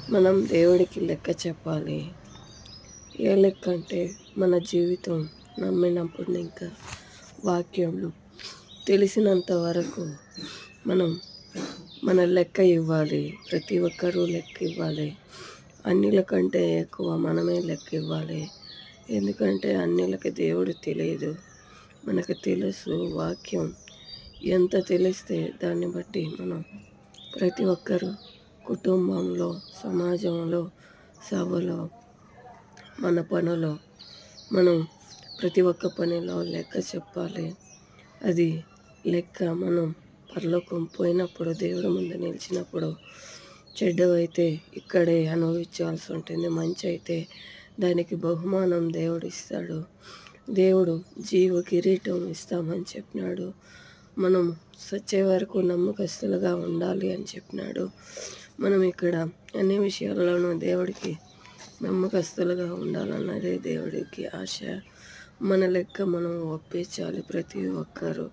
మనం దేవుడికి లెక్క చెప్పాలి. ఏ లెక్క అంటే మన జీవితం నమ్మినప్పుడు ఇంకా వాక్యంలో తెలిసినంత వరకు మనం మన లెక్క ఇవ్వాలి. ప్రతి ఒక్కరూ లెక్క ఇవ్వాలి. అన్యుల కంటే ఎక్కువ మనమే లెక్క ఇవ్వాలి. ఎందుకంటే అన్యులకి దేవుడు తెలియదు, మనకు తెలుసు. వాక్యం ఎంత తెలిస్తే దాన్ని బట్టి మనం ప్రతి ఒక్కరూ కుటుంబంలో, సమాజంలో, సభలో, మన పనిలో మనం ప్రతి ఒక్క పనిలో లెక్క చెప్పాలి. అది లెక్క మనం పరలోకం పోయినప్పుడు దేవుడి ముందు నిలిచినప్పుడు చెడ్డవైతే ఇక్కడే అనుభవించాల్సి ఉంటుంది, మంచి అయితే దానికి బహుమానం దేవుడు ఇస్తాడు. దేవుడు జీవ కిరీటం ఇస్తామని చెప్పినాడు. మనం సచ్చే వరకు నమ్మకస్తులుగా ఉండాలి అని చెప్పినాడు. మనం ఇక్కడ అన్ని విషయాల్లోనూ దేవుడికి నమ్మకస్తులుగా ఉండాలన్నదే దేవుడికి ఆశ. మన లెక్క మనం ఒప్పించాలి ప్రతి ఒక్కరూ.